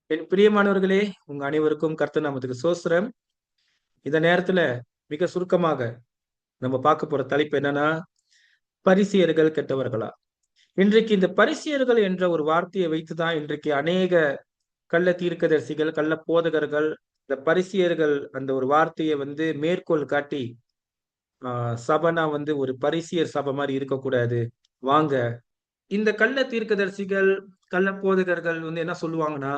என் பிரியமானவர்களே, உங்க அனைவருக்கும் கர்த்தர் நாமத்துக்கு ஸ்தோத்திரம். இந்த நேரத்துல மிக சுருக்கமாக நம்ம பார்க்க போற தலைப்பு என்னன்னா, பரிசேயர்கள் கெட்டவர்களா? இன்றைக்கு இந்த பரிசேயர்கள் என்ற ஒரு வார்த்தையை வைத்துதான் இன்றைக்கு அநேக கள்ள தீர்க்கதரிசிகள், கள்ள போதகர்கள், இந்த பரிசேயர்கள் அந்த ஒரு வார்த்தையை மேற்கோள் காட்டி, சபைனா ஒரு பரிசேயர் சபை மாதிரி இருக்கக்கூடாது. வாங்க, இந்த கள்ள தீர்க்கதரிசிகள், கள்ள போதகர்கள் என்ன சொல்லுவாங்கன்னா,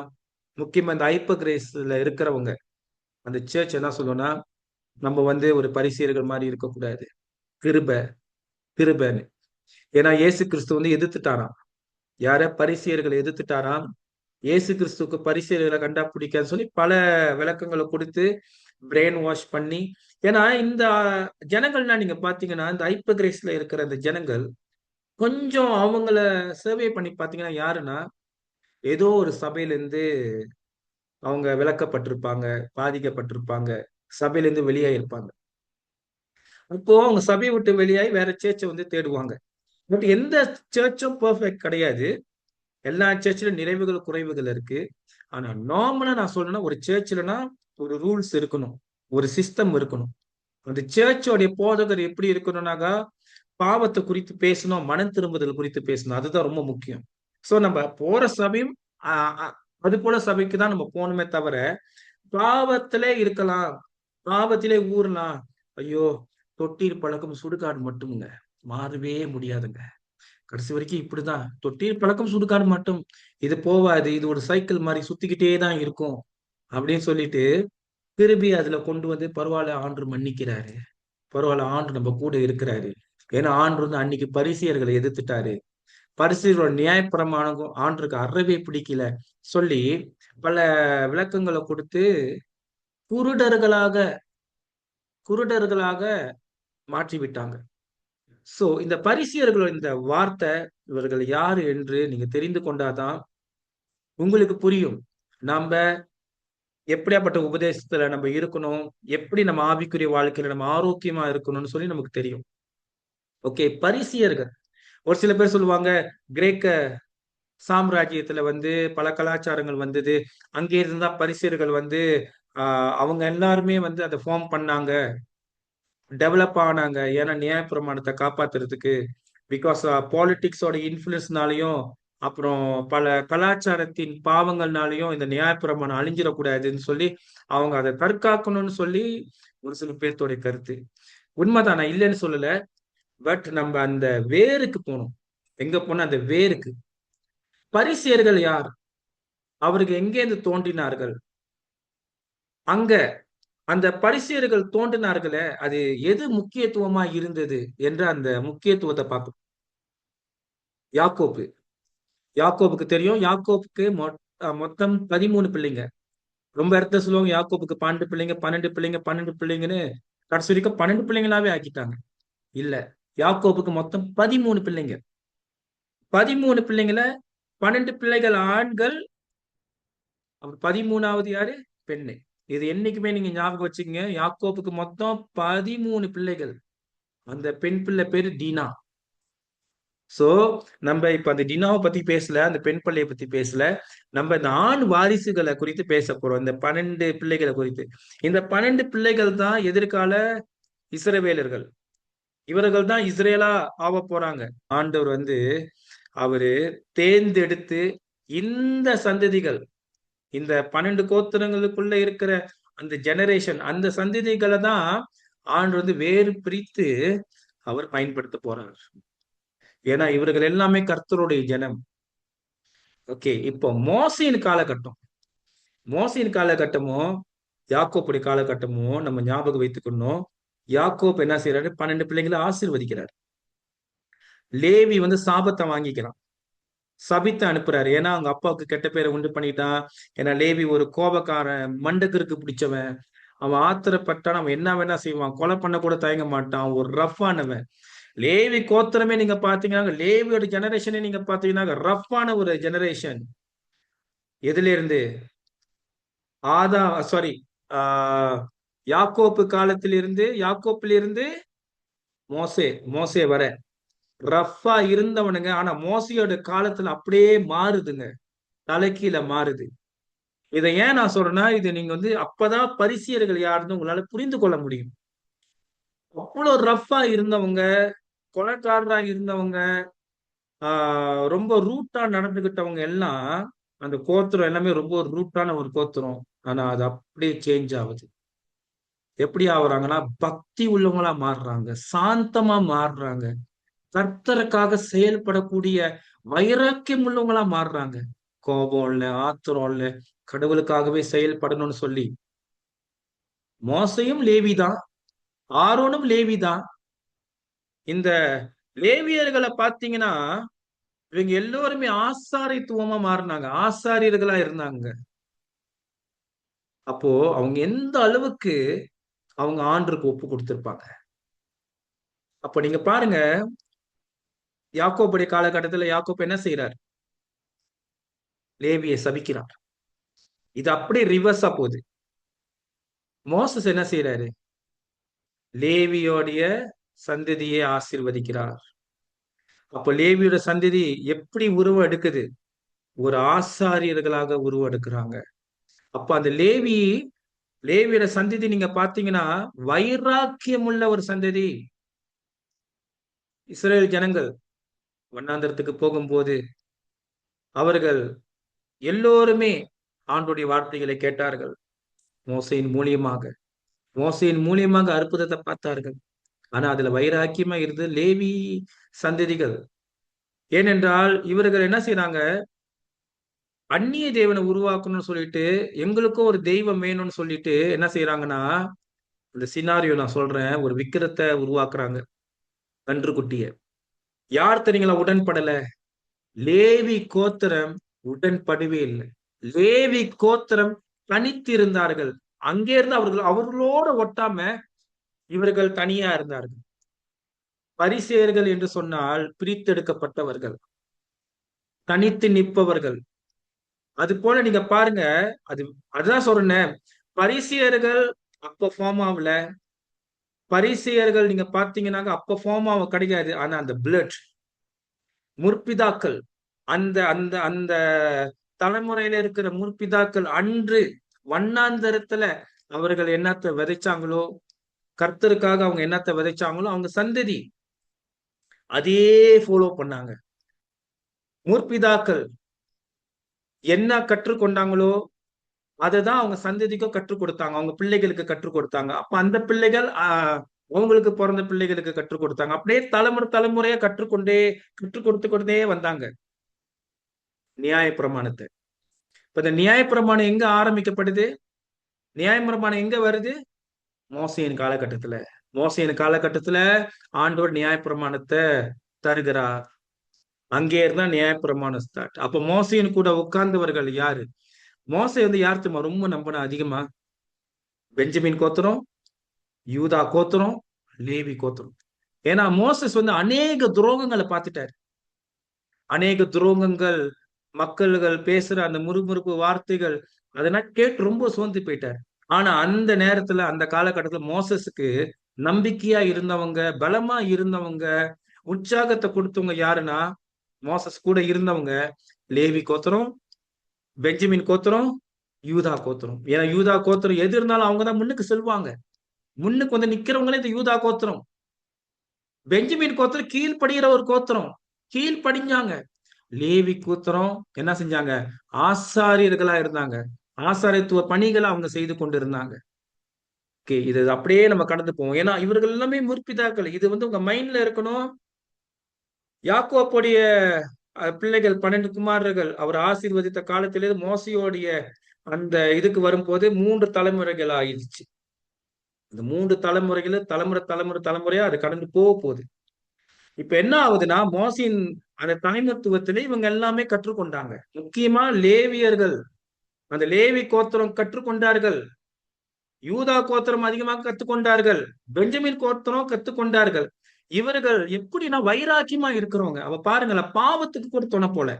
முக்கியமா இந்த ஹைப்பர் கிரேஸ்ல இருக்கிறவங்க, அந்த சர்ச் என்ன சொல்லும்னா, நம்ம ஒரு பரிசேயர்கள் மாதிரி இருக்கக்கூடாது. கிருப கிருபன்னு. ஏன்னா இயேசு கிறிஸ்து எதிர்த்துட்டாராம். யார? பரிசேயர்களை எதிர்த்துட்டாராம். இயேசு கிறிஸ்துவுக்கு பரிசேயர்களை கண்டா பிடிக்காதுன்னு சொல்லி பல விளக்கங்களை கொடுத்து பிரெயின் வாஷ் பண்ணி. ஏன்னா இந்த ஜனங்கள்னா நீங்க பாத்தீங்கன்னா, இந்த ஹைப்பர் கிரேஸ்ல இருக்கிற அந்த ஜனங்கள் கொஞ்சம் அவங்கள சர்வே பண்ணி பாத்தீங்கன்னா யாருன்னா, ஏதோ ஒரு சபையில இருந்து அவங்க விலக்கப்பட்டிருப்பாங்க, பாதிக்கப்பட்டிருப்பாங்க, சபையில இருந்து வெளியாயிருப்பாங்க. இப்போ அவங்க சபையை விட்டு வெளியாகி வேற சர்ச்சை தேடுவாங்க. பட் எந்த சர்ச்சும் பெர்ஃபெக்ட் கிடையாது. எல்லா சர்ச்சிலும் நிறைவுகள் குறைவுகள் இருக்கு. ஆனா நார்மலா நான் சொல்லணும்னா, ஒரு சர்ச்லனா ஒரு ரூல்ஸ் இருக்கணும், ஒரு சிஸ்டம் இருக்கணும். அந்த சர்ச்சோடைய போதகர் எப்படி இருக்கணும்னாக்கா, பாவத்தை குறித்து பேசணும், மனம் திரும்புதல் குறித்து பேசணும். அதுதான் ரொம்ப முக்கியம். சோ நம்ம போற சபையும் ஆஹ் அ- அது போல சபைக்கு தான் நம்ம போகணுமே தவிர, பாவத்திலே இருக்கலாம், பாவத்திலே ஊறலாம். ஐயோ, தொட்டீர் பழக்கம் சுடுகாடு மட்டுமுங்க, மாறவே முடியாதுங்க. கடைசி வரைக்கும் இப்படிதான். தொட்டீர் பழக்கம் சுடுகாடு மட்டும், இது போவாது, இது ஒரு சைக்கிள் மாதிரி சுத்திக்கிட்டே தான் இருக்கும் அப்படின்னு சொல்லிட்டு திருப்பி அதுல கொண்டு பரவாயில்ல, ஆண்டு மன்னிக்கிறாரு, பரவாயில்ல, ஆண்டு நம்ம கூட இருக்கிறாரு. ஏன்னா ஆண்டு அன்னைக்கு பரிசேயர்களை எதிர்த்துட்டாரு, பரிசேயர்களோட நியாயப்பிரமாணம் ஆண்டுக்கு அறவே பிடிக்கல சொல்லி பல விளக்கங்களை கொடுத்து குருடர்களாக குருடர்களாக மாற்றி விட்டாங்க. சோ இந்த பரிசேயர்களோட இந்த வார்த்தை, இவர்கள் யாரு என்று நீங்க தெரிந்து கொண்டாதான் உங்களுக்கு புரியும். நாம எப்படியாப்பட்ட உபதேசத்துல நம்ம இருக்கணும், எப்படி நம்ம ஆவிக்குரிய வாழ்க்கையில நம்ம ஆரோக்கியமா இருக்கணும்னு சொல்லி நமக்கு தெரியும். ஓகே, பரிசியர்கள். ஒரு சில பேர் சொல்லுவாங்க, கிரேக்க சாம்ராஜ்யத்துல பல கலாச்சாரங்கள் வந்தது, அங்கே இருந்தா பரிசியர்கள் அவங்க எல்லாருமே அதை ஃபார்ம் பண்ணாங்க, டெவலப் ஆனாங்க. ஏன்னா நியாயப்பிரமாணத்தை காப்பாத்துறதுக்கு, பிகாஸ் பாலிடிக்ஸோட இன்ஃபுளுன்ஸ்னாலையும் அப்புறம் பல கலாச்சாரத்தின் பாவங்கள்னாலையும் இந்த நியாயப்பிரமாணம் அழிஞ்சிடக்கூடாதுன்னு சொல்லி அவங்க அதை தற்காக்கணும்னு சொல்லி ஒரு சில பேர்த்தோட கருத்து. உண்மைதான், நான் இல்லைன்னு சொல்லல. பட் நம்ம அந்த வேருக்கு போகணும். எங்க போனா அந்த வேருக்கு. பரிசேயர்கள் யார்? அவருக்கு எங்கேருந்து தோன்றினார்கள்? அங்க அந்த பரிசேயர்கள் தோன்றினார்களே, அது எது முக்கியத்துவமா இருந்தது என்ற அந்த முக்கியத்துவத்தை பார்க்கணும். யாக்கோப்பு. யாக்கோபுக்கு தெரியும். யாக்கோப்புக்கு மொத்தம் 13 பிள்ளைங்க. ரொம்ப இடத்துல சொல்லுவாங்க யாக்கோப்புக்கு 12 பிள்ளைங்க, 12 பிள்ளைங்க, 12 பிள்ளைங்கன்னு. கடைசி வரைக்கும் 12 பிள்ளைங்களாவே ஆக்கிட்டாங்க. இல்ல, யாக்கோப்புக்கு மொத்தம் 13 பிள்ளைங்க. 13 பிள்ளைங்கள, 12 பிள்ளைகள் ஆண்கள், அவர் 13வது யாரு? பெண்ணு. இது என்னைக்குமே நீங்க ஞாபகம் வச்சுக்கங்க. யாக்கோப்புக்கு மொத்தம் 13 பிள்ளைகள். அந்த பெண் பிள்ளை பேரு டீனா. சோ நம்ம இப்ப அந்த டினாவை பத்தி பேசல, அந்த பெண் பிள்ளையை பத்தி பேசல. நம்ம இந்த ஆண் வாரிசுகளை குறித்து பேச போறோம், இந்த 12 பிள்ளைகளை குறித்து. இந்த 12 பிள்ளைகள் தான் எதிர்கால இஸ்ரவேலர்கள். இவர்கள் தான் இஸ்ரேலா ஆக போறாங்க. ஆண்டவர் அவரு தேர்ந்தெடுத்து இந்த சந்ததிகள், இந்த 12 கோத்திரங்களுக்குள்ள இருக்கிற அந்த ஜெனரேஷன், அந்த சந்ததிகளை தான் ஆண்டு வேறு பிரித்து அவர் பயன்படுத்த போறார். ஏன்னா இவர்கள் எல்லாமே கர்த்தருடைய ஜனம். ஓகே, இப்போ மோசையின் காலகட்டம், மோசையின் காலகட்டமும் யாக்கோப்புடைய காலகட்டமும் நம்ம ஞாபகம் வைத்துக்கணும். யாக்கோப் என்ன செய்யறாரு? 12 பிள்ளைங்களை ஆசீர்வதிக்கிறார். லேவி சாபத்தை வாங்கிக்கிறான், சபித்து அனுப்புறாரு. ஏன்னா அவங்க அப்பாவுக்கு கெட்ட பேரை உண்டு பண்ணிட்டான். ஏன்னா லேவி ஒரு கோபக்காரன், மண்டக்கிற்கு பிடிச்சவன். அவன் ஆத்திரப்பட்டான், அவன் என்ன வேணா செய்வான், கொலை பண்ண கூட தயங்க மாட்டான், ஒரு ரஃப்பானவன். லேவி கோத்திரமே நீங்க பாத்தீங்கன்னா, லேவியோட ஜெனரேஷனே நீங்க பாத்தீங்கன்னா ரஃப்பான ஒரு ஜெனரேஷன். எதுல இருந்து? ஆதா சாரி ஆஹ் யாக்கோப்பு காலத்திலிருந்து, யாக்கோப்பிலிருந்து மோசே, மோசே வர ரஃப்பா இருந்தவனுங்க. ஆனா மோசையோட காலத்துல அப்படியே மாறுதுங்க, தலைகீழ மாறுது. இதை ஏன் நான் சொல்றேன்னா, இது நீங்க அப்பதான் பரிசேயர்கள் யாருன்னு உங்களால புரிந்து கொள்ள முடியும். அவ்வளவு ரஃப்பா இருந்தவங்க, கொலைகாரரா இருந்தவங்க, ரொம்ப ரூட்டா நடந்துகிட்டவங்க எல்லாம், அந்த கோத்திரம் எல்லாமே ரொம்ப ரூட்டான ஒரு கோத்திரம். ஆனா அது அப்படியே சேஞ்ச் ஆகுது. எப்படி ஆகுறாங்கன்னா, பக்தி உள்ளவங்களா மாறுறாங்க, சாந்தமா மாறுறாங்க, கர்த்தருக்காக செயல்படக்கூடிய வைராக்கியம் உள்ளவங்களா மாறுறாங்க. கோபம் இல்ல, ஆத்திரம் இல்ல, கடவுளுக்காகவே செயல்படணும்னு சொல்லி. மோசையும் லேவிதான், ஆரோனும் லேவிதான். இந்த லேவியர்களை பாத்தீங்கன்னா, இவங்க எல்லோருமே ஆசாரித்துவமா மாறினாங்க, ஆசாரியர்களா இருந்தாங்க. அப்போ அவங்க எந்த அளவுக்கு அவங்க ஆண்டருக்கு ஒப்பு கொடுத்திருப்பாங்க. அப்ப நீங்க பாருங்க, யாக்கோபுடைய காலகட்டத்துல யாக்கோப் என்ன செய்யறார்? லேவியை சபிக்கிறார். இது அப்படியே ரிவர்ஸா போகுது. மோசஸ் என்ன செய்யறாரு? லேவியோடைய சந்ததியை ஆசீர்வதிக்கிறார். அப்ப லேவியோட சந்ததி எப்படி உருவம் எடுக்குது? ஒரு ஆசாரியர்களாக உருவம் எடுக்கிறாங்க. அப்ப அந்த லேவியோட சந்ததி நீங்க பாத்தீங்கன்னா வைராக்கியம் உள்ள ஒரு சந்ததி. இஸ்ரேல் ஜனங்கள் வண்ணாந்திரத்துக்கு போகும்போது அவர்கள் எல்லோருமே ஆண்டுடைய வார்த்தைகளை கேட்டார்கள். மோசையின் மூலியமாக மோசையின் மூலியமாக அற்புதத்தை பார்த்தார்கள். ஆனா அதுல வைராக்கியமா இருந்து லேவி சந்ததிகள். ஏனென்றால் இவர்கள் என்ன செய்யறாங்க? அந்நிய தேவனை உருவாக்கணும்னு சொல்லிட்டு, எங்களுக்கும் ஒரு தெய்வம் வேணும்னு சொல்லிட்டு என்ன செய்யறாங்கன்னா, இந்த சினாரியோ நான் சொல்றேன், ஒரு விக்கிரத்தை உருவாக்குறாங்க, கன்றுக்குட்டிய. யார் தெரியுங்களா உடன்படல? லேவி கோத்திரம் உடன்படவே இல்லை. லேவி கோத்திரம் தனித்திருந்தார்கள். அங்கே இருந்து அவர்களோட ஒட்டாம இவர்கள் தனியா இருந்தார்கள். பரிசேயர்கள் என்று சொன்னால் பிரித்தெடுக்கப்பட்டவர்கள், தனித்து நிற்பவர்கள். அது போல நீங்க பாருங்க, அது அதுதான் சொல்றேன். பரிசேயர்கள் அப்ப ஃபார்ம் ஆகல. பரிசேயர்கள் நீங்க பாத்தீங்கன்னாக்க அப்ப ஃபார்ம் ஆக கிடையாது. ஆனா அந்த பிளட் முற்பிதாக்கள், அந்த அந்த அந்த தலைமுறையில இருக்கிற முற்பிதாக்கள் அன்று வண்ணாந்தரத்துல அவர்கள் என்னத்தை விதைச்சாங்களோ, கர்த்தருக்காக அவங்க என்னத்தை விதைச்சாங்களோ, அவங்க சந்ததி அதே ஃபாலோ பண்ணாங்க. முற்பிதாக்கள் என்ன கற்றுக்கொண்டாங்களோ அததான் அவங்க சந்ததிக்கும் கற்றுக் கொடுத்தாங்க, அவங்க பிள்ளைகளுக்கு கற்றுக் கொடுத்தாங்க. அப்ப அந்த பிள்ளைகள் அவங்களுக்கு பிறந்த பிள்ளைகளுக்கு கற்றுக் கொடுத்தாங்க. அப்படியே தலைமுறை தலைமுறையா கற்றுக் கொடுத்து கொண்டே வந்தாங்க நியாய பிரமாணத்தை. இப்ப இந்த நியாய பிரமாணம் எங்க ஆரம்பிக்கப்படுது? நியாய பிரமாணம் எங்க வருது? மோசையின் காலகட்டத்துல. மோசையின் காலகட்டத்துல ஆண்டவர் நியாய பிரமாணத்தை தருகிறார். அங்கே இருந்தா நியாய பிரமாணம் ஸ்டார்ட். அப்ப மோசையின் கூட உட்கார்ந்தவர்கள் யாரு? மோசை யார் தெரியுமா ரொம்ப நம்பின அதிகமா? பெஞ்சமின் கோத்திரம், யூதா கோத்திரம், லேவி கோத்திரம். ஏன்னா மோசஸ் அநேக துரோகங்களை பார்த்துட்டாரு. அநேக துரோகங்கள், மக்கள்கள் பேசுற அந்த முறுமுறுப்பு வார்த்தைகள், அதெல்லாம் கேட்டு ரொம்ப சோர்ந்து போயிட்டார். ஆனா அந்த நேரத்துல, அந்த காலகட்டத்துல மோசஸுக்கு நம்பிக்கையா இருந்தவங்க, பலமா இருந்தவங்க, உற்சாகத்தை கொடுத்தவங்க யாருன்னா, மோசஸ் கூட இருந்தவங்க லேவி கோத்திரம், பெஞ்சமின் கோத்திரம், யூதா கோத்திரம். ஏன்னா யூதா கோத்திரம் எது இருந்தாலும் அவங்கதான் முன்னுக்கு செல்வாங்க. முன்னுக்கு நிக்கிறவங்களே இந்த யூதா கோத்திரம். பெஞ்சமின் கோத்திரம் கீழ்படுகிற ஒரு கோத்திரம், கீழ்படிஞ்சாங்க. லேவி கோத்திரம் என்ன செஞ்சாங்க? ஆசாரியர்களா இருந்தாங்க. ஆசாரியத்துவ பணிகளை அவங்க செய்து கொண்டு இருந்தாங்க. இது அப்படியே நம்ம கடந்து போவோம். ஏன்னா இவர்கள் எல்லாமே முற்பிதாக்கள். இது உங்க மைண்ட்ல இருக்கணும். யாக்கோப்புடைய பிள்ளைகள் 12 குமாரர்கள் அவர் ஆசீர்வதித்த காலத்திலே மோசையோடைய அந்த இதுக்கு வரும்போது 3 தலைமுறைகள் ஆயிடுச்சு. இந்த 3 தலைமுறைகள் தலைமுறையா அது கடந்து போகுது. இப்ப என்ன ஆகுதுன்னா, மோசையின் அந்த தலைமத்துவத்திலே இவங்க எல்லாமே கற்றுக்கொண்டாங்க. முக்கியமா லேவியர்கள், அந்த லேவி கோத்திரம் கற்றுக்கொண்டார்கள். யூதா கோத்திரம் அதிகமாக கத்துக்கொண்டார்கள். பெஞ்சமின் கோத்திரம் கத்துக்கொண்டார்கள். இவர்கள் எப்படின்னா வைராக்கியமா இருக்கிறவங்க. அவ பாருங்களேன், பாவத்துக்கு கூட துணை போல.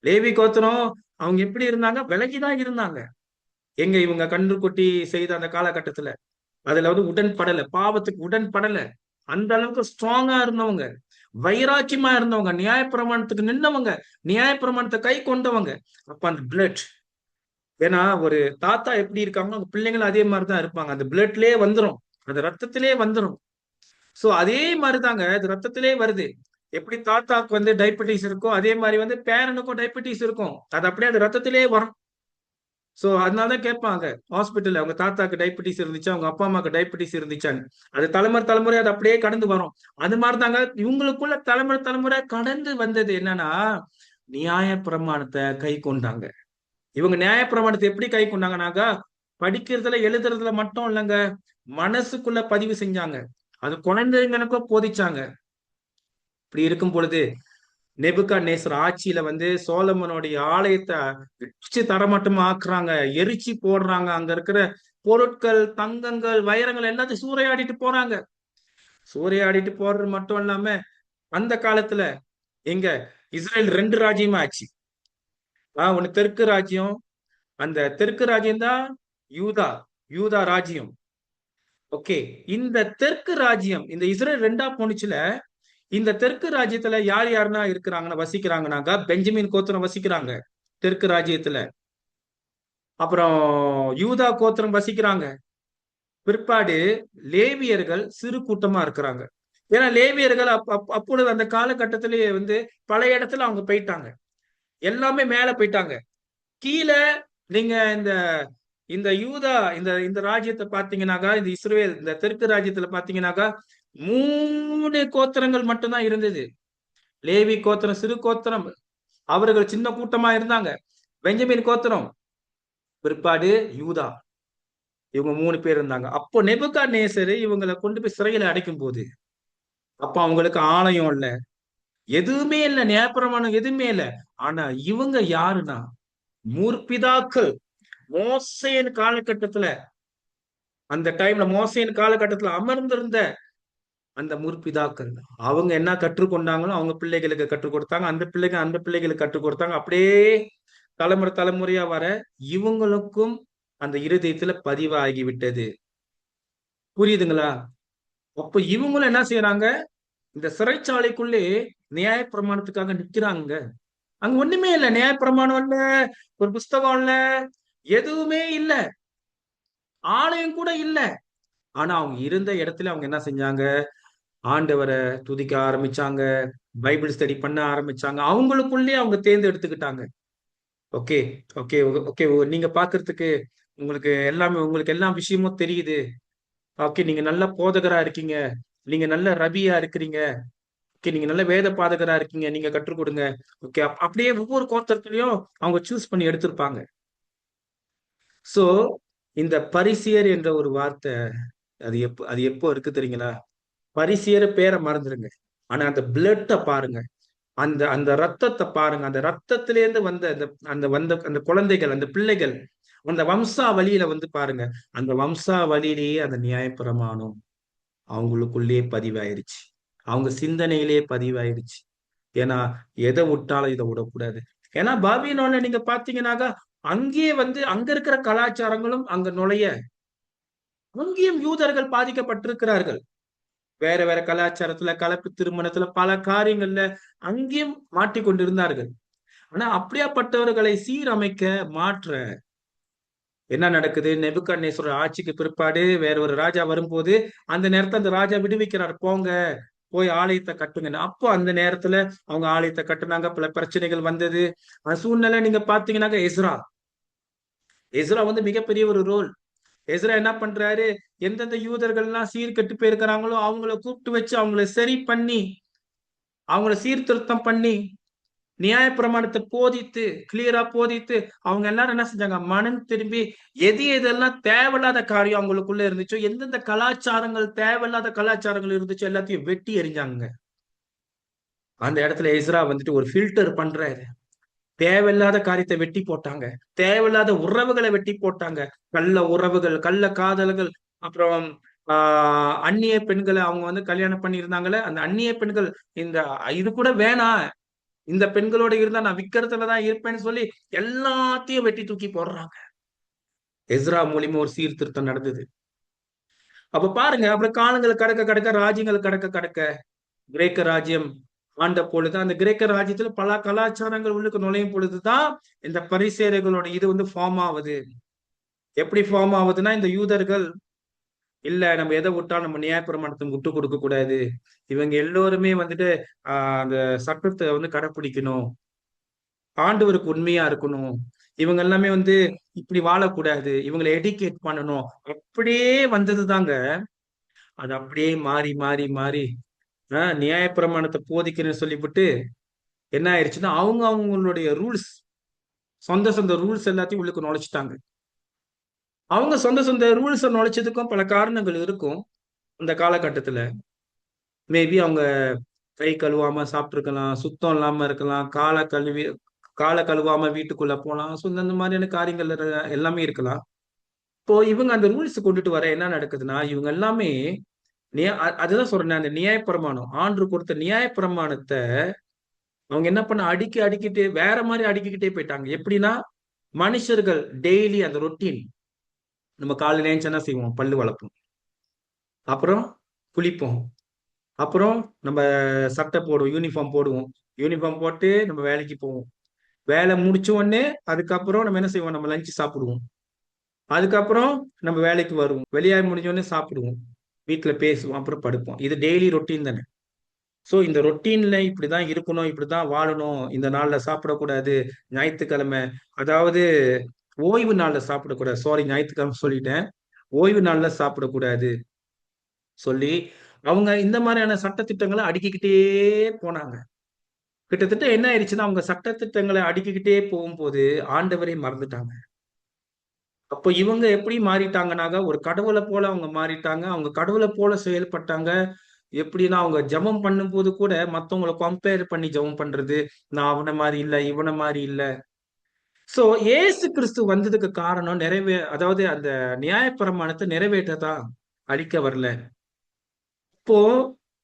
லேவி கோத்திரம் அவங்க எப்படி இருந்தாங்க? விலகிதான் இருந்தாங்க. எங்க இவங்க கன்றுக்குட்டி செய்த அந்த காலகட்டத்துல அதுல உடன்படல, பாவத்துக்கு உடன்படல. அந்த அளவுக்கு ஸ்ட்ராங்கா இருந்தவங்க, வைராக்கியமா இருந்தவங்க, நியாய பிரமாணத்துக்கு நின்னவங்க, நியாய பிரமாணத்தை கை கொண்டவங்க. அப்ப அந்த பிளட் ஏன்னா ஒரு தாத்தா எப்படி இருக்காங்களோ அவங்க பிள்ளைங்களும் அதே மாதிரிதான் இருப்பாங்க. அந்த பிளட்லயே வந்துரும், அந்த ரத்தத்திலே வந்துரும். சோ அதே மாதிரிதாங்க, அது ரத்தத்திலே வருது. எப்படி தாத்தாக்கு வந்து டயபெட்டிஸ் இருக்கோ அதே மாதிரி வந்து பேரனுக்கும் டயபெட்டிஸ் இருக்கும். அது அப்படியே அந்த ரத்தத்திலே வரும். சோ அதனாலதான் கேட்பாங்க ஹாஸ்பிட்டல்ல, அவங்க தாத்தாக்கு டயபெட்டிஸ் இருந்துச்சா, அவங்க அப்பா அம்மாக்கு டயபெட்டிஸ் இருந்துச்சான்னு. அது தலைமுறை தலைமுறை அது அப்படியே கடந்து வரும். அது மாதிரிதாங்க இவங்களுக்குள்ள தலைமுறை தலைமுறை கடந்து வந்தது என்னன்னா, நியாய பிரமாணத்தை கை கொண்டாங்க. இவங்க நியாய பிரமாணத்தை எப்படி கை கொண்டாங்கன்னாக்கா, படிக்கிறதுல எழுதுறதுல மட்டும் இல்லைங்க, மனசுக்குள்ள பதிவு செஞ்சாங்க. அது குழந்தைங்களுக்கும் போதிச்சாங்க. இப்படி இருக்கும் பொழுது நேசர் ஆட்சியில வந்து சோலமனுடைய ஆலயத்தை இடிச்சு தரமட்டமா ஆக்குறாங்க, எரிச்சு போடுறாங்க. அங்க இருக்கிற பொருட்கள், தங்கங்கள், வைரங்கள் எல்லாத்தையும் சூறையாடிட்டு போறாங்க. சூறையாடிட்டு போறது மட்டும் இல்லாம அந்த காலத்துல எங்க இஸ்ரேல் ரெண்டு ராஜ்யமா ஆச்சு. ஒண்ணு தெற்கு ராஜ்யம். அந்த தெற்கு ராஜ்யம் தான் யூதா, யூதா ராஜ்யம். ஓகே. இந்த தெற்கு ராஜ்யம், இந்த இஸ்ரேல் ரெண்டா போனுச்சுல, இந்த தெற்கு ராஜ்யத்துல யார் யாருன்னா இருக்கிறாங்கன்னா வசிக்கிறாங்கன்னாக்கா, பெஞ்சமின் கோத்திரம் வசிக்கிறாங்க தெற்கு ராஜ்யத்துல. அப்புறம் யூதா கோத்திரம் வசிக்கிறாங்க. பிற்பாடு லேவியர்கள் சிறு கூட்டமா இருக்கிறாங்க. ஏன்னா லேவியர்கள் அப்பொழுது அந்த காலகட்டத்திலேயே வந்து பல இடத்துல அவங்க போயிட்டாங்க, எல்லாமே மேல போயிட்டாங்க. கீழே நீங்க இந்த இந்த யூதா இந்த இந்த ராஜ்யத்தை பாத்தீங்கன்னாக்கா, இந்த இஸ்ரேல் இந்த தெற்கு ராஜ்யத்துல பாத்தீங்கன்னாக்கா 3 கோத்திரங்கள் மட்டும்தான் இருந்தது. லேவி கோத்திரம் சிறு கோத்திரம், அவர்கள் சின்ன கூட்டமா இருந்தாங்க. பெஞ்சமின் கோத்திரம், பிற்பாடு யூதா, இவங்க 3 பேர் இருந்தாங்க. அப்போ நேசரு இவங்களை கொண்டு போய் சிறையில அடைக்கும் போது, அப்ப அவங்களுக்கு ஆலயம் இல்ல, எதுவுமே இல்ல, நியாயப்பிரமாணம் எதுவுமே இல்ல. ஆனா இவங்க யாருன்னா முற்பிதாக்கள், மோசேயின் காலகட்டத்துல, அந்த டைம்ல மோசேயின் காலகட்டத்துல அமர்ந்திருந்த அந்த முற்பிதாக்கள், அவங்க என்ன கற்றுக்கொண்டாங்களோ அவங்க பிள்ளைகளுக்கு கற்றுக் கொடுத்தாங்க, அந்த பிள்ளைங்க அந்த பிள்ளைகளுக்கு கற்றுக் கொடுத்தாங்க. அப்படியே தலைமுறை தலைமுறையா வர இவங்களுக்கும் அந்த இருதயத்துல பதிவாகி விட்டது. புரியுதுங்களா? அப்ப இவங்களும் என்ன செய்யறாங்க, இந்த சிறைச்சாலைக்குள்ளே நியாய பிரமாணத்துக்காக நிக்கிறாங்க. அங்க ஒண்ணுமே இல்ல, நியாய பிரமாணம் இல்ல, ஒரு புஸ்தகம் இல்ல, எதுவுமே இல்ல, ஆலயம் கூட இல்ல. ஆனா அவங்க இருந்த இடத்துல அவங்க என்ன செஞ்சாங்க, ஆண்டவரை துதிக்க ஆரம்பிச்சாங்க, பைபிள் ஸ்டடி பண்ண ஆரம்பிச்சாங்க. அவங்களுக்குள்ளே அவங்க தேர்ந்தெடுத்துக்கிட்டாங்க. Okay, okay, okay. நீங்க பாக்குறதுக்கு உங்களுக்கு எல்லாமே, உங்களுக்கு எல்லா விஷயமும் தெரியுது. ஓகே, நீங்க நல்ல போதகரா இருக்கீங்க, நீங்க நல்ல ரபியா இருக்கிறீங்க, ஓகே, நீங்க நல்ல வேத பாதகரா இருக்கீங்க, நீங்க கற்றுக் கொடுங்க. ஓகே, அப்படியே ஒவ்வொரு கோத்திரத்திலையும் அவங்க சூஸ் பண்ணி எடுத்திருப்பாங்க. சோ இந்த பரிசியர் என்ற ஒரு வார்த்தை, அது எப்போ இருக்கு தெரியுங்களா? பரிசியர் பேரை மறந்துருங்க, ஆனா அந்த பிளட்டை பாருங்க, அந்த அந்த ரத்தத்தை பாருங்க. அந்த ரத்தத்திலேருந்து வந்த அந்த அந்த வந்த அந்த குழந்தைகள், அந்த பிள்ளைகள், அந்த வம்சா வழியில வந்து பாருங்க, அந்த வம்சா வழியிலேயே அந்த நியாயப்பிரமாணம் அவங்களுக்குள்ளேயே பதிவாயிருச்சு, அவங்க சிந்தனையிலேயே பதிவாயிருச்சு. ஏன்னா எதை விட்டாலும் இதை விடக்கூடாது. ஏன்னா பாபிலோன்ல நீங்க பாத்தீங்கன்னாக்கா, அங்கேயே வந்து அங்க இருக்கிற கலாச்சாரங்களும் அங்க நுழைய, அங்கேயும் யூதர்கள் பாதிக்கப்பட்டிருக்கிறார்கள். வேற வேற கலாச்சாரத்துல, கலப்பு திருமணத்துல, பல காரியங்கள்ல அங்கேயும் மாட்டிக்கொண்டிருந்தார்கள். ஆனா அப்படியாப்பட்டவர்களை சீரமைக்க, மாற்ற என்ன நடக்குது, நேசரோட ஆட்சிக்கு பிற்பாடு வேற ஒரு ராஜா வரும்போது அந்த நேரத்துல அந்த ராஜா விடுவிக்கிறார், போங்க போய் ஆலயத்தை கட்டுங்க. அப்போ அந்த நேரத்துல அவங்க ஆலயத்தை கட்டுனாங்க, பல பிரச்சனைகள் வந்தது. அந்த சூழ்நிலை நீங்க பாத்தீங்கன்னாக்க, எஸ்ரா, எஸ்ரா வந்து மிகப்பெரிய ஒரு ரோல். எஸ்ரா என்ன பண்றாரு, எந்தெந்த யூதர்கள் எல்லாம் சீர்கெட்டு போயிருக்கிறாங்களோ அவங்கள கூப்பிட்டு வச்சு அவங்கள சரி பண்ணி, அவங்கள சீர்திருத்தம் பண்ணி, நியாய பிரமாணத்தை போதித்து, கிளியரா போதித்து, அவங்க எல்லாரும் என்ன செஞ்சாங்க, மனம் திரும்பி எது எதெல்லாம் தேவையில்லாத காரியம் அவங்களுக்குள்ள இருந்துச்சோ, எந்தெந்த கலாச்சாரங்கள் தேவையில்லாத கலாச்சாரங்கள் இருந்துச்சோ எல்லாத்தையும் வெட்டி எறிஞ்சாங்க. அந்த இடத்துல எஸ்ரா வந்துட்டு ஒரு ஃபில்டர் பண்றாரு. தேவையில்லாத காரியத்தை வெட்டி போட்டாங்க, தேவையில்லாத உறவுகளை வெட்டி போட்டாங்க. கள்ள உறவுகள், கள்ள காதல்கள், அப்புறம் அந்நிய பெண்களை அவங்க வந்து கல்யாணம் பண்ணி இருந்தாங்களே, அந்த அந்நிய பெண்கள், இந்த இது கூட வேணாம், இந்த பெண்களோட இருந்தா நான் விக்கிறதுலதான் இருப்பேன்னு சொல்லி எல்லாத்தையும் வெட்டி தூக்கி போடுறாங்க. எஸ்ரா மூலியமா ஒரு சீர்திருத்தம் நடந்தது. அப்ப பாருங்க, அப்புறம் காலங்கள் கடக்க கடக்க, ராஜ்யங்கள் கடக்க கடக்க, கிரேக்க ராஜ்யம் ஆண்ட பொழுது அந்த கிரேக்க ராஜ்யத்துல பல கலாச்சாரங்கள் உள்ளுக்கு நுழையும் பொழுதுதான் இந்த பரிசேயர்களோட இது வந்து ஃபார்ம் ஆகுது. எப்படி ஃபார்ம் ஆகுதுன்னா, இந்த யூதர்கள் இல்ல நம்ம எதை விட்டா நம்ம நியாயப்பிரமாணத்தை விட்டு கொடுக்க கூடாது, இவங்க எல்லோருமே வந்துட்டு அந்த சட்டத்தை வந்து கடைப்பிடிக்கணும், ஆண்டவருக்கு உண்மையா இருக்கணும், இவங்க எல்லாமே வந்து இப்படி வாழக்கூடாது, இவங்களை எடுக்கேட் பண்ணணும், அப்படியே வந்ததுதாங்க. அது அப்படியே மாறி மாறி மாறி நியாயப்பிரமாணத்தை போதிக்கிறேன்னு சொல்லிவிட்டு என்ன ஆயிடுச்சுன்னா, அவங்க அவங்களுடைய ரூல்ஸ், சொந்த சொந்த ரூல்ஸ் எல்லாத்தையும் உள்ளுக்கு நுழைச்சிட்டாங்க. அவங்க சொந்த சொந்த ரூல்ஸ் நுழைச்சதுக்கும் பல காரணங்கள் இருக்கும். அந்த காலகட்டத்துல மேபி அவங்க கை கழுவாம சாப்பிட்டுருக்கலாம், சுத்தம் இல்லாம இருக்கலாம், காலை கழுவாம வீட்டுக்குள்ள போலாம். ஸோ இந்த மாதிரியான காரியங்கள் எல்லாமே இருக்கலாம். இப்போ இவங்க அந்த ரூல்ஸ் கொண்டுட்டு வர என்ன நடக்குதுன்னா, இவங்க எல்லாமே அதுதான் சொல்றேன், அந்த நியாயப்பிரமாணம் ஆண்டு கொடுத்த நியாயப்பிரமாணத்தை அவங்க என்ன பண்ண அடிக்கிட்டு வேற மாதிரி அடுக்கிக்கிட்டே போயிட்டாங்க. எப்படின்னா, மனுஷர்கள் டெய்லி அந்த ரொட்டீன், நம்ம காலையில ஏஞ்சி என்ன செய்வோம், பல்லு வளர்ப்போம், அப்புறம் குளிப்போம், அப்புறம் நம்ம சட்டை போடுவோம், யூனிஃபார்ம் போடுவோம், யூனிஃபார்ம் போட்டு நம்ம வேலைக்கு போவோம், வேலை முடிச்ச உடனே அதுக்கப்புறம் நம்ம என்ன செய்வோம், நம்ம லஞ்சு சாப்பிடுவோம், அதுக்கப்புறம் நம்ம வேலைக்கு வருவோம், வெளியாக முடிஞ்ச உடனே சாப்பிடுவோம், வீட்டுல பேசுவோம், அப்புறம் படுப்போம். இது டெய்லி ரொட்டீன் தானே. சோ இந்த ரொட்டீன்ல இப்படிதான் இருக்கணும், இப்படிதான் வாழணும், இந்த நாள்ல சாப்பிடக்கூடாது, ஞாயிற்றுக்கிழமை, அதாவது ஓய்வு நாள்ல சாப்பிடக்கூடாது, சாரி ஞாயிற்றுக்கிழமை சொல்லிட்டேன், ஓய்வு நாள்ல சாப்பிடக்கூடாது சொல்லி அவங்க இந்த மாதிரியான சட்டத்திட்டங்களை அடுக்கிக்கிட்டே போனாங்க. கிட்டத்தட்ட என்ன ஆயிடுச்சுன்னா, அவங்க சட்டத்திட்டங்களை அடுக்கிக்கிட்டே போகும்போது ஆண்டவரை மறந்துட்டாங்க. அப்போ இவங்க எப்படி மாறிட்டாங்கனாக, ஒரு கடவுளை போல அவங்க மாறிட்டாங்க. அவங்க கடவுளை போல செயல்பட்டாங்க. எப்படின்னா, அவங்க ஜெபம் பண்ணும்போது கூட மத்தவங்கள கம்பேர் பண்ணி ஜெபம் பண்றது, நான் அவன மாதிரி இல்ல, இவன மாதிரி இல்ல. சோ இயேசு கிறிஸ்து வந்ததுக்கு காரணம் அதாவது அந்த நியாயப்பிரமாணத்தை நிறைவேற்றதான், அழிக்க வரல. இப்போ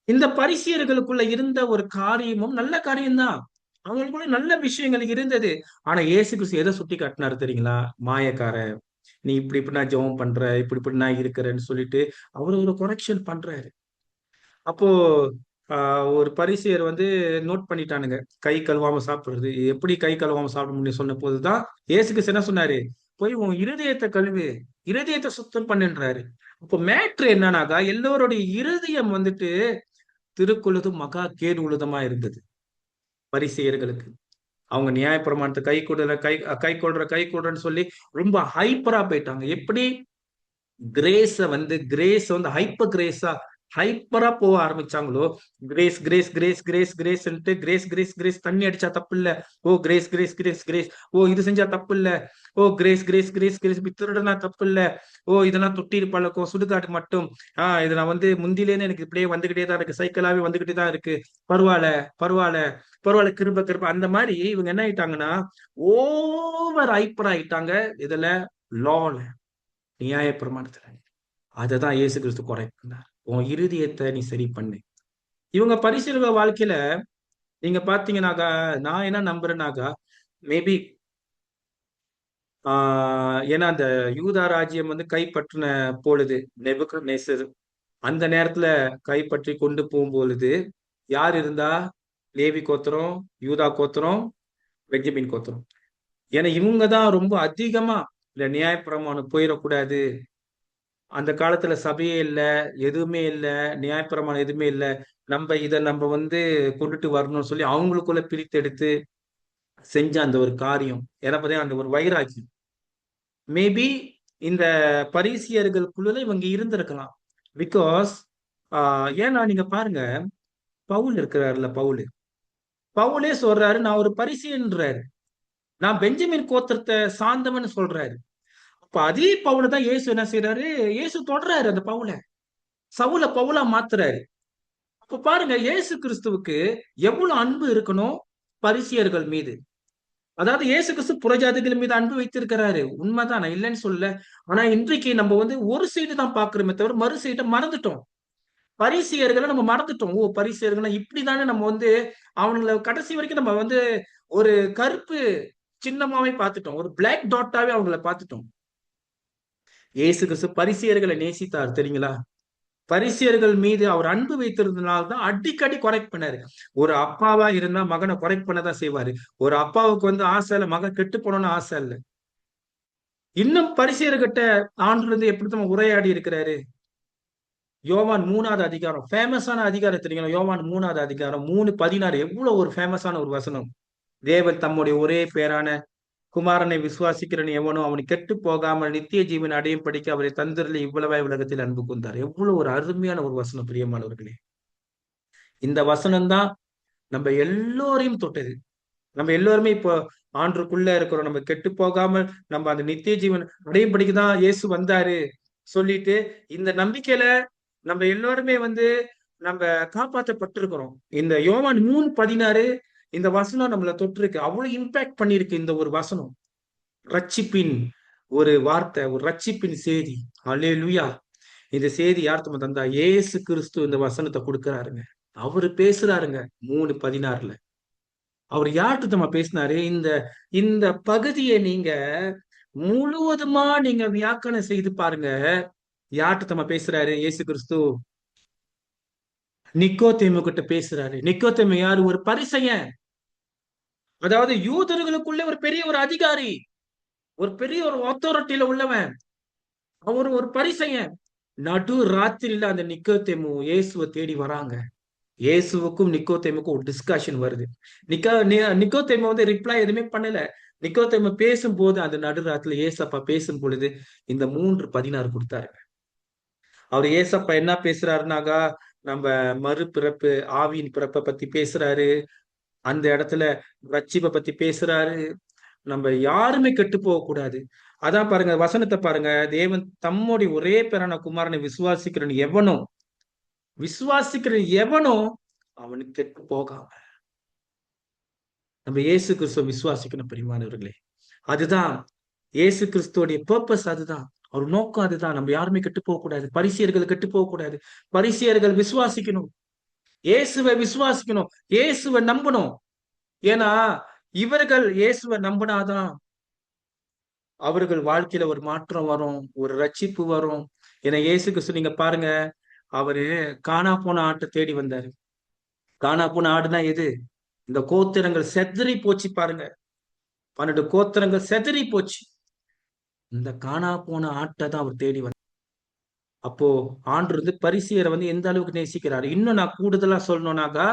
இந்த பரிசேயர்களுக்குள்ள இருந்த ஒரு காரியமும் நல்ல காரியம்தான். அவங்களுக்குள்ள நல்ல விஷயங்கள் இருந்தது. ஆனா இயேசு கிறிஸ்து எதை சுட்டி காட்டினாரு தெரியுங்களா? மாயக்காரன், நீ இப்படி இப்படி நான் ஜெபம் பண்ற, இப்படி இப்படி நான் இருக்கிறேன்னு சொல்லிட்டு அவரு ஒரு கொரெக்ஷன் பண்றாரு. அப்போ ஒரு பரிசேயர் வந்து நோட் பண்ணிட்டானுங்க, கை கழுவாம சாப்பிடுறது. எப்படி கை கழுவாம சாப்பிட முடியும் சொன்ன போதுதான் இயேசு கிறிஸ்து என்ன சொன்னாரு? போய் உன் இருதயத்தை கழுவு, இருதயத்தை சுத்தம் பண்ணுன்றாரு. அப்போ மேட்ரு என்னன்னாக்கா, எல்லோருடைய இருதயம் வந்துட்டு திருக்குள்ளதும் மகா கேடு உள்ளதுமா இருந்தது பரிசேயர்களுக்கு. அவங்க நியாயப்பிரமாணத்தை கை கொள்றன்னு சொல்லி ரொம்ப ஹைப்பரா போயிட்டாங்க. எப்படி கிரேஸ் வந்து ஹைப்பரா போக ஆரம்பிச்சாங்களோ, grace grace grace grace grace grace grace grace, தண்ணி அடிச்சா தப்பு இல்ல, ஓ கிரேஸ் கிரேஸ் கிரேஸ் கிரேஸ், ஓ இது செஞ்சா தப்பு இல்ல, ஓ கிரேஸ் கிரேஸ் கிரேஸ் கிரேஸ், திருடனா தப்பு இல்ல, ஓ இதெல்லாம் தொட்டிரு பழக்கம், சுடுகாடு மட்டும், இது நான் வந்து முந்திலேன்னு எனக்கு இப்படியே வந்துகிட்டே தான் இருக்கு, சைக்கிளாவே வந்துகிட்டே தான் இருக்கு, பரவாயில்ல பரவாயில்ல பரவாயில்ல, கிருப கிருப. அந்த மாதிரி இவங்க என்ன ஆயிட்டாங்கன்னா, ஓவர் ஹைப்பர் ஆயிட்டாங்க. இதுல லால, நியாய பிரமாணத்துல. அததான் இயேசு கிறிஸ்து குறைக்கிறார். உன் இருதயத்தை நீ சரி பண்ணு. இவங்க பரிசீலக வாழ்க்கையில நீங்க பாத்தீங்கன்னாக்கா, நான் என்ன நம்புறேன்னாக்கா, மேபி ஏன்னா அந்த யூதா ராஜ்யம் வந்து கைப்பற்றின பொழுது, நெபுக்கத்நேசர் அந்த நேரத்துல கைப்பற்றி கொண்டு போகும் பொழுது யார் இருந்தா? லேவி கோத்திரம், யூதா கோத்திரம், பெஞ்சமின் கோத்திரம். ஏன்னா இவங்க தான் ரொம்ப அதிகமா இந்த நியாயப்பிரமாணம் போயிடக்கூடாது, அந்த காலத்துல சபையே இல்ல, எதுவுமே இல்ல, நியாயப்பிரமாணம் எதுவுமே இல்ல, நம்ம வந்து கொண்டுட்டு வரணும்னு சொல்லி அவங்களுக்குள்ள பிரித்தெடுத்து செஞ்ச அந்த ஒரு காரியம், ஏன்னா அந்த ஒரு வைராக்கியம் மேபி இந்த பரிசியர்களுக்குள்ள இவங்க இருந்திருக்கலாம். பிகாஸ் ஏன்னா நீங்க பாருங்க, பவுல் இருக்கிறாருல, பவுலே சொல்றாரு, நான் ஒரு பரிசியன்றாரு, நான் பெஞ்சமின் கோத்திரத்தை சார்ந்தவன் சொல்றாரு. அப்ப அதே பவுல தான் இயேசு என்ன செய்யறாரு? இயேசு தொடர்றாரு அந்த சவுல பவுலா மாத்துறாரு. அப்ப பாருங்க, இயேசு கிறிஸ்துவுக்கு எவ்வளவு அன்பு இருக்கணும் பரிசியர்கள் மீது. அதாவது இயேசு கிறிஸ்து புறஜாதிகள் மீது அன்பு வைத்திருக்கிறாரு, உண்மைதான், நான் இல்லைன்னு சொல்லல. ஆனா இன்றைக்கு நம்ம வந்து ஒரு சைடு தான் பாக்குறோமே தவிர மறு சைட்டை மறந்துட்டோம். பரிசியர்களை நம்ம மறந்துட்டோம். ஓ பரிசியர்கள் இப்படிதானே நம்ம வந்து அவங்கள கடைசி வரைக்கும் நம்ம வந்து ஒரு கருப்பு சின்னமாவே பார்த்துட்டோம், ஒரு பிளாக் டாட்டாவே அவங்கள பார்த்துட்டோம். இயேசு கிறிஸ்து பரிசியர்களை நேசித்தார் தெரியுங்களா? பரிசேயர்கள் மீது அவர் அன்பு வைத்திருந்தனால தான் அடிக்கடி கொரெக்ட் பண்ணாரு. ஒரு அப்பாவா இருந்தா மகனை கொரெக்ட் பண்ணதான் செய்வாரு. ஒரு அப்பாவுக்கு வந்து ஆசை இல்ல, மகன் கெட்டு போனோம்னு ஆசை இல்ல. இன்னும் பரிசேயர்கிட்ட ஆண்டு வந்து எப்படித்தான் உரையாடி இருக்கிறாரு. யோவான் 3வது அதிகாரம், ஃபேமஸான அதிகாரம் தெரியுங்களா? யோவான் 3வது அதிகாரம் 3:16 எவ்வளவு ஒரு ஃபேமஸான ஒரு வசனம். தேவன் தம்முடைய ஒரே பேரான குமாரனை விசுவாசிக்கிறவன் எவனோ அவனை கெட்டு போகாமல் நித்திய ஜீவன் அடையும் படிக்க அவரை தந்திரல இவ்வளவாய் உலகத்தில் அன்பு கூர்ந்தார். எவ்வளவு ஒரு அருமையான ஒரு வசனம் பிரியமானவர்களே. இந்த வசனம் தான் நம்ம எல்லோரையும் தொட்டது. நம்ம எல்லோருமே இப்போ ஆண்டுக்குள்ள இருக்கிறோம். நம்ம கெட்டு போகாமல் நம்ம அந்த நித்திய ஜீவன் அடையும் படிக்கதான் இயேசு வந்தாரு சொல்லிட்டு, இந்த நம்பிக்கையில நம்ம எல்லோருமே வந்து நம்ம காப்பாற்றப்பட்டிருக்கிறோம். இந்த யோவான் 3:16 இந்த வசனம் நம்மள தொட்டிருக்கு. அவ்வளவு இம்பாக்ட் பண்ணிருக்கு இந்த ஒரு வசனம். ரட்சிப்பின் ஒரு வார்த்தை, ஒரு ரட்சிப்பின் செய்தி. அல்லேலூயா. இந்த செய்தி யார் தந்தா? இயேசு கிறிஸ்து இந்த வசனத்தை கொடுக்கிறாருங்க. அவரு பேசுறாருங்க 3:16. அவர் யார்கிட்ட நம்ம பேசினாரு? இந்த இந்த பகுதியை நீங்க முழுவதுமா நீங்க வியாக்கணம் செய்து பாருங்க. யார்கிட்ட நம்ம பேசுறாரு? இயேசு கிறிஸ்து நிக்கோதேமு கிட்ட பேசுறாரு. நிக்கோதேமு யாரு? ஒரு பரிசேயன். அதாவது யூதர்களுக்குள்ள ஒரு பெரிய ஒரு அதிகாரி, ஒரு பெரிய ஒரு அத்தாரிட்டியில உள்ளவன். அவர் ஒரு பரிசேயன். நடு ராத்திரியில அந்த நிக்கோதேமு இயேசுவை தேடி வராங்க. இயேசுவுக்கும் நிக்கோதேமுக்கும் ஒரு டிஸ்கஷன் வருது. நிக்கோதேமு வந்து ரிப்ளை எதுவுமே பண்ணல. நிக்கோதேமு பேசும்போது அந்த நடுராத்துல ஏசப்பா பேசும் பொழுது இந்த 3:16 கொடுத்தாரு. அவர் ஏசப்பா என்ன பேசுறாருனாக்கா, நம்ம மறுபிறப்பு, ஆவியின் பிறப்பை பத்தி பேசுறாரு. அந்த இடத்துல ரட்சிப்பை பத்தி பேசுறாரு. நம்ம யாருமே கெட்டு போக கூடாது. அதான் பாருங்க, வசனத்தை பாருங்க. தேவன் தம்முடைய ஒரே பேரான குமாரனை விசுவாசிக்கிற எவனோ அவனுக்கு கெட்டு போகாம நம்ம இயேசு கிறிஸ்துவ விசுவாசிக்கணும் பிரியமானவர்களே. அதுதான் இயேசு கிறிஸ்துவோடைய பர்பஸ். அதுதான் அவர் நோக்கம். அதுதான் நம்ம யாருமே கெட்டு போக கூடாது. பரிசேயர்கள் கெட்டு போக கூடாது. பரிசேயர்கள் விசுவாசிக்கணும், இயேசுவை விசுவாசிக்கணும், இயேசுவை நம்பணும். ஏன்னா இவர்கள் இயேசுவை நம்பினாதான் அவர்கள் வாழ்க்கையில ஒரு மாற்றம் வரும், ஒரு ரட்சிப்பு வரும். ஏன்னா இயேசு கிறிஸ்து நீங்க பாருங்க, அவரு காணா போன ஆட்டை தேடி வந்தாரு. காணா போன ஆடுனா எது? இந்த கோத்திரங்கள் செதறி போச்சு பாருங்க. 12 கோத்திரங்கள் செதறி போச்சு. இந்த காணா போன ஆட்டை தான் அவர் தேடி வந்தார். அப்போ ஆண்டு வந்து பரிசேயரை வந்து எந்த அளவுக்கு நேசிக்கிறாரு. இன்னும் நான் கூடுதலா சொல்லணும்னாக்கா,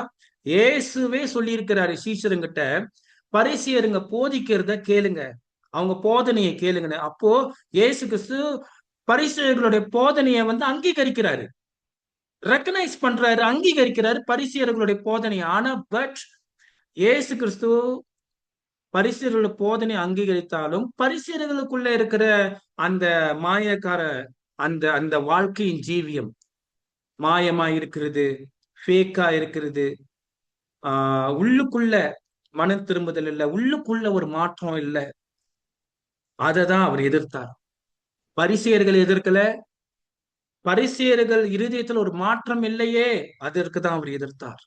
இயேசுவே சொல்லி இருக்கிறாரு சீஷருங்கிட்ட, பரிசேயருங்க போதிக்கிறத கேளுங்க, அவங்க போதனையை கேளுங்க. அப்போ இயேசு கிறிஸ்து பரிசேயர்களுடைய போதனையை வந்து அங்கீகரிக்கிறாரு, ரெக்கனைஸ் பண்றாரு, அங்கீகரிக்கிறாரு பரிசேயர்களுடைய போதனை. ஆனா பட் இயேசு கிறிஸ்து பரிசேயர்களுடைய போதனை அங்கீகரித்தாலும் பரிசேயர்களுக்குள்ள இருக்கிற அந்த மாயக்கார அந்த அந்த வாழ்க்கையின் ஜீவியம் மாயமா இருக்கிறது, ஃபேக்கா இருக்கிறது. உள்ளுக்குள்ள மன திரும்புதல் இல்ல, உள்ளுக்குள்ள ஒரு மாற்றம் இல்ல. அததான் அவர் எதிர்த்தார். பரிசேயர்கள் எதிர்க்கல, பரிசேயர்கள் இருதயத்தில் ஒரு மாற்றம் இல்லையே, அதற்கு தான் அவர் எதிர்த்தார்.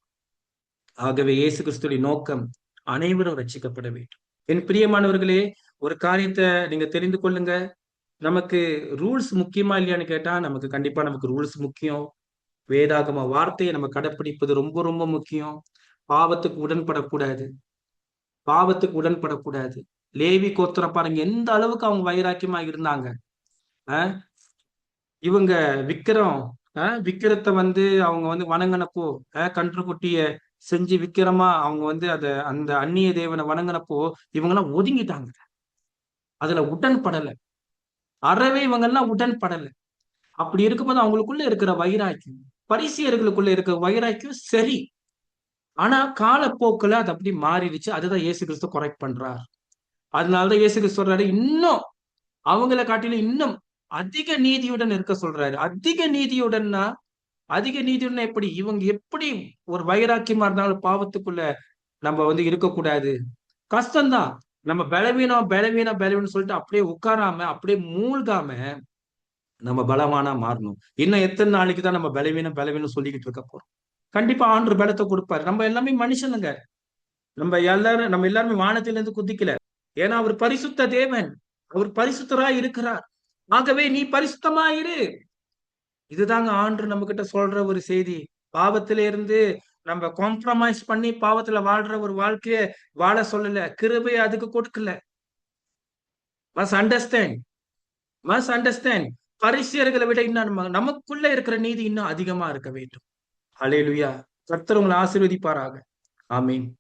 ஆகவே இயேசு கிறிஸ்துவின் நோக்கம் அனைவரும் ரட்சிக்கப்பட வேண்டும். என் பிரியமானவர்களே, ஒரு காரியத்தை நீங்க தெரிந்து கொள்ளுங்க. நமக்கு ரூல்ஸ் முக்கியமா இல்லையான்னு கேட்டா, நமக்கு ரூல்ஸ் முக்கியம். வேதாகம வார்த்தையை நம்ம கடைப்பிடிப்பது ரொம்ப ரொம்ப முக்கியம். பாவத்துக்கு உடன்படக்கூடாது, பாவத்துக்கு உடன்படக்கூடாது. லேவி கோத்திரம் பாருங்க எந்த அளவுக்கு அவங்க வைராக்கியமா இருந்தாங்க. இவங்க விக்கிரத்தை வந்து அவங்க வந்து வணங்கினப்போ, கன்றுக்குட்டிய செஞ்சு விக்கிரமா அவங்க வந்து அந்த அந்நிய தேவனை வணங்கினப்போ இவங்கெல்லாம் ஒதுங்கிட்டாங்க. அதுல உடன்படல, அறவே இவங்கெல்லாம் உடன்படல. அப்படி இருக்கும்போது அவங்களுக்குள்ள இருக்கிற வைராக்கியம், பரிசேயர்களுக்குள்ள இருக்கிற வைராக்கியம் சரி. ஆனா காலப்போக்குல அது அப்படி மாறிடுச்சு. அதுதான் இயேசு கிறிஸ்து கரெக்ட் பண்றார். அதனாலதான் இயேசு கிறிஸ்து சொல்றாரு, இன்னும் அவங்களை காட்டிலும் இன்னும் அதிக நீதியுடன் இருக்க சொல்றாரு. அதிக நீதியுடன் எப்படி? இவங்க எப்படி ஒரு வைராக்கியமா இருந்தாலும் பாவத்துக்குள்ள நம்ம வந்து இருக்கக்கூடாது. கஷ்டம்தான். நம்ம பலவீனம் சொல்லிட்டு அப்படியே உட்காராம, அப்படியே மூழ்காம நம்ம பலவானா மாறணும். இன்னும் எத்தனை நாளைக்கு தான் நம்ம பலவீனம் சொல்லிக்கிட்டு இருக்க போறோம்? கண்டிப்பா ஆண்டு பலத்தை கொடுப்பாரு. நம்ம எல்லாமே மனுஷனுங்க. நம்ம எல்லாருமே வானத்திலிருந்து குதிக்கல. ஏன்னா அவர் பரிசுத்த தேவன், அவர் பரிசுத்தராய் இருக்கிறார். ஆகவே நீ பரிசுத்தமா இரு. இதுதாங்க ஆண்டு நம்ம கிட்ட சொல்ற ஒரு செய்தி. பாவத்தில இருந்து நம்ம காம்ப்ரமைஸ் பண்ணி பாவத்துல வாழ்ற ஒரு வாழ்க்கைய வாழ சொல்லல. கிருபை அதுக்கு கொடுக்கல. Must understand. Must understand. பரிசேயர்களை விட இன்னும் நமக்குள்ள இருக்கிற நீதி இன்னும் அதிகமா இருக்க வேண்டும். ஹல்லேலூயா. கர்த்தர் உங்களை ஆசீர்வதிப்பாராக. ஆமென்.